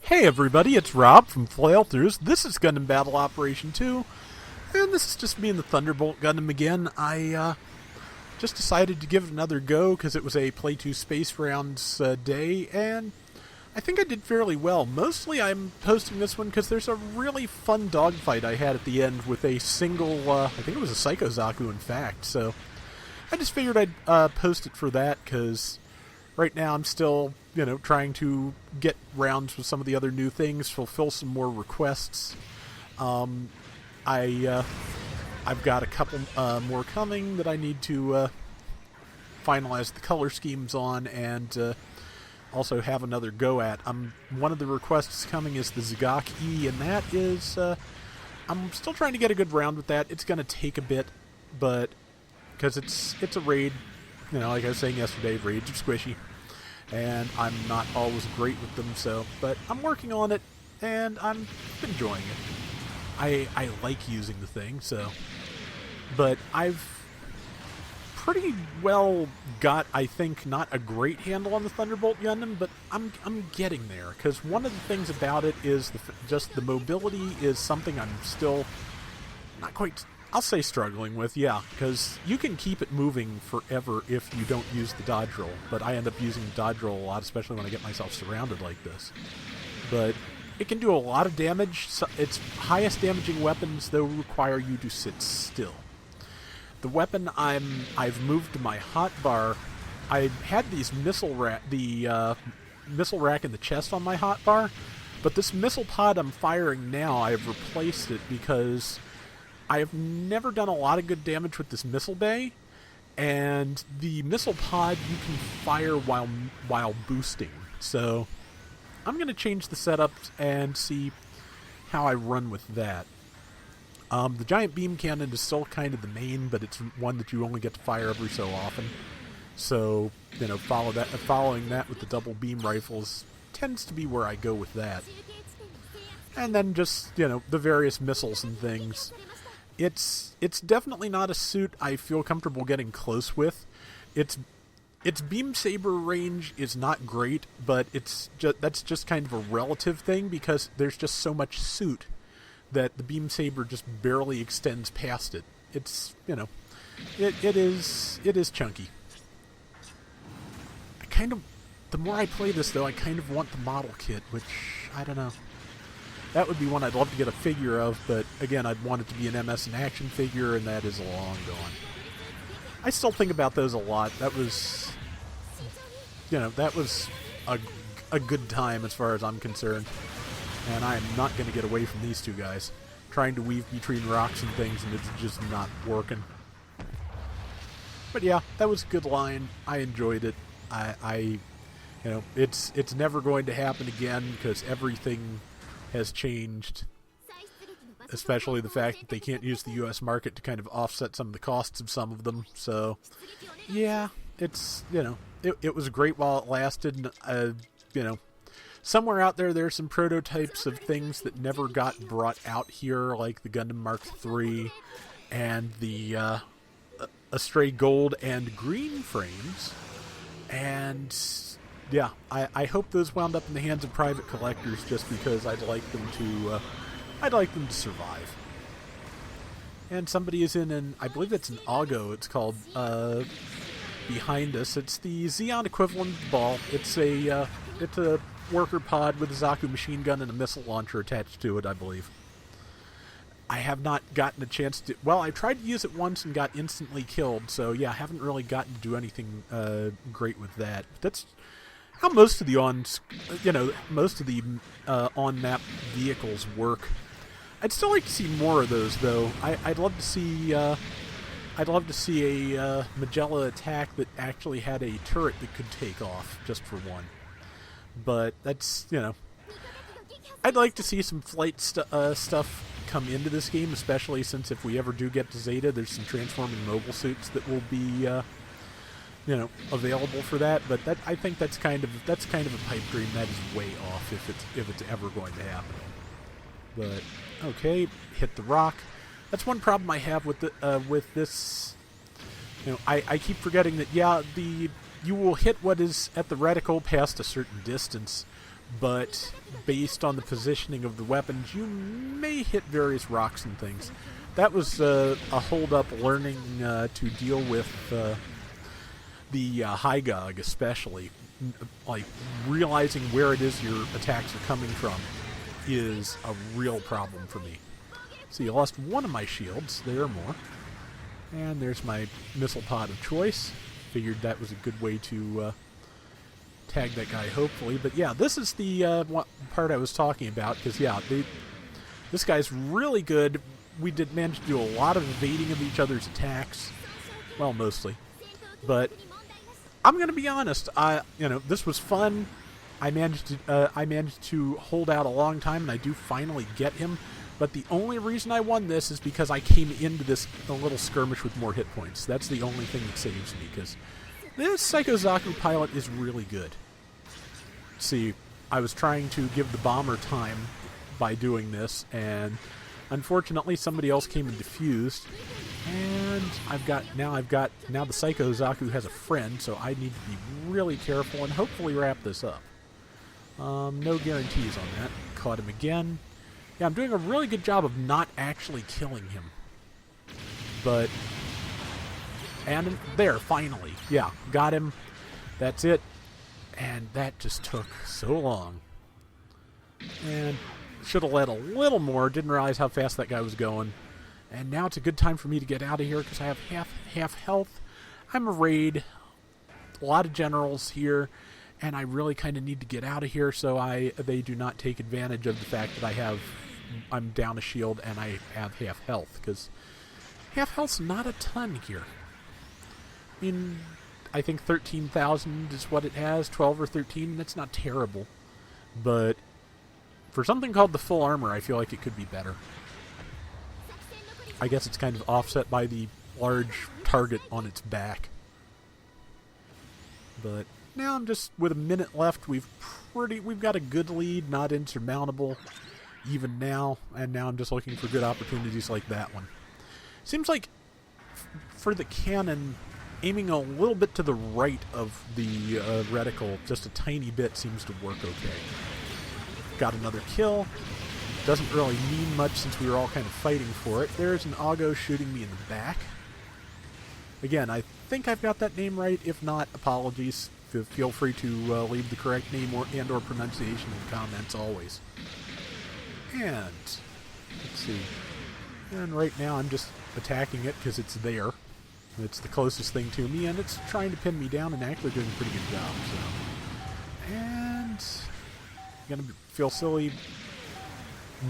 Hey everybody, it's Rob from Flailthroughs. This is Gundam Battle Operation 2, and this is just me and the Thunderbolt Gundam again. I just decided to give it another go because it was a Play 2 Space Rounds day, and I think I did fairly well. Mostly I'm posting this one because there's a really fun dogfight I had at the end with a single, I think it was a Psycho Zaku in fact, so I just figured I'd post it for that because right now I'm still, trying to get rounds with some of the other new things, fulfill some more requests. I've got a couple more coming that I need to finalize the color schemes on and also have another go at. One of the requests coming is the Zagak E, and that is, I'm still trying to get a good round with that. It's going to take a bit, but because it's a raid, like I was saying yesterday, raids are squishy. And I'm not always great with them, but I'm working on it, and I'm enjoying it. I like using the thing, but I've pretty well got, I think, not a great handle on the Thunderbolt Gundam, but I'm getting there, because one of the things about it is just the mobility is something I'm still not quite, I'll say, struggling with, yeah, because you can keep it moving forever if you don't use the dodge roll, but I end up using the dodge roll a lot, especially when I get myself surrounded like this. But it can do a lot of damage. Its highest damaging weapons, though, require you to sit still. The weapon I've moved to my hotbar, I had these missile rack in the chest on my hotbar, but this missile pod I'm firing now, I've replaced it because I've never done a lot of good damage with this missile bay, and the missile pod you can fire while boosting. So I'm going to change the setups and see how I run with that. The giant beam cannon is still kind of the main, but it's one that you only get to fire every so often. So, following that with the double beam rifles tends to be where I go with that. And then just, the various missiles and things. It's definitely not a suit I feel comfortable getting close with. Its beam saber range is not great, but that's just kind of a relative thing because there's just so much suit that the beam saber just barely extends past it. It's it is chunky. The more I play this though, I kind of want the model kit, which I don't know. That would be one I'd love to get a figure of, but again, I'd want it to be an MS in action figure, and that is long gone. I still think about those a lot. That was, a good time as far as I'm concerned. And I am not going to get away from these two guys. Trying to weave between rocks and things, and it's just not working. But yeah, that was a good line. I enjoyed it. It's never going to happen again because everything has changed, especially the fact that they can't use the U.S. market to kind of offset some of the costs of some of them. So, yeah, it's, it was great while it lasted. Somewhere out there's some prototypes of things that never got brought out here, like the Gundam Mark III and the Astray Gold and Green frames. And yeah, I hope those wound up in the hands of private collectors just because I'd like them to survive. And somebody is I believe it's an Augo, it's called, behind us. It's the Xeon equivalent of the ball. It's a worker pod with a Zaku machine gun and a missile launcher attached to it, I believe. I have not gotten a chance to... Well, I tried to use it once and got instantly killed, so yeah, I haven't really gotten to do anything great with that. That's how most of the on-map vehicles work. I'd still like to see more of those, though. I'd love to see a Magella attack that actually had a turret that could take off just for one. But that's I'd like to see some flight stuff come into this game, especially since if we ever do get to Zeta, there's some transforming mobile suits that will be available for that. But I think that's kind of a pipe dream that is way off if it's ever going to happen. But okay, hit the rock. That's one problem I have with this. I keep forgetting that the you will hit what is at the reticle past a certain distance, but based on the positioning of the weapons, you may hit various rocks and things. That was a hold-up learning to deal with the high gog, especially. Like, realizing where it is your attacks are coming from is a real problem for me. See, I lost one of my shields. There are more. And there's my missile pod of choice. Figured that was a good way to tag that guy, hopefully. But yeah, this is the part I was talking about, because yeah, this guy's really good. We did manage to do a lot of evading of each other's attacks. Well, mostly. But I'm going to be honest. This was fun. I managed to hold out a long time, and I do finally get him. But the only reason I won this is because I came into this a little skirmish with more hit points. That's the only thing that saves me, because this Psycho Zaku pilot is really good. See, I was trying to give the bomber time by doing this, and unfortunately somebody else came and defused. And now the Psycho Zaku has a friend, so I need to be really careful and hopefully wrap this up. No guarantees on that. Caught him again. Yeah, I'm doing a really good job of not actually killing him. But... And there, finally. Yeah, got him. That's it. And that just took so long. And should have led a little more. Didn't realize how fast that guy was going. And now it's a good time for me to get out of here because I have half health. I'm a raid. A lot of generals here. And I really kind of need to get out of here so they do not take advantage of the fact that I'm down a shield and I have half health, because half health's not a ton here. I mean, I think 13,000 is what it has, 12 or 13. That's not terrible, but for something called the full armor, I feel like it could be better. I guess it's kind of offset by the large target on its back. But now I'm just with a minute left. We've got a good lead, not insurmountable even now, and now I'm just looking for good opportunities like that one. Seems like for the cannon, aiming a little bit to the right of the reticle, just a tiny bit, seems to work okay. Got another kill. Doesn't really mean much since we were all kind of fighting for it. There's an Augo shooting me in the back. Again, I think I've got that name right. If not, apologies. Feel free to leave the correct name or pronunciation in the comments always. And let's see. And right now I'm just attacking it because it's there. It's the closest thing to me, and it's trying to pin me down and actually doing a pretty good job. So, and gonna feel silly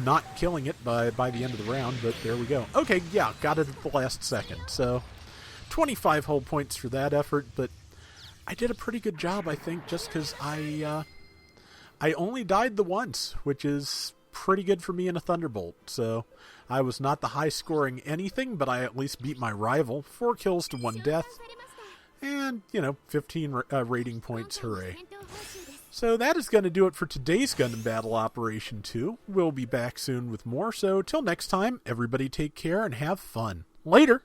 not killing it by the end of the round, but there we go. Okay, yeah, got it at the last second. So 25 whole points for that effort, but I did a pretty good job, I think, just because I only died the once, which is pretty good for me in a Thunderbolt. So I was not the high-scoring anything, but I at least beat my rival. 4 kills to 1 death, and, 15 rating points, hooray. So that is going to do it for today's Gundam Battle Operation 2. We'll be back soon with more, so till next time, everybody take care and have fun. Later!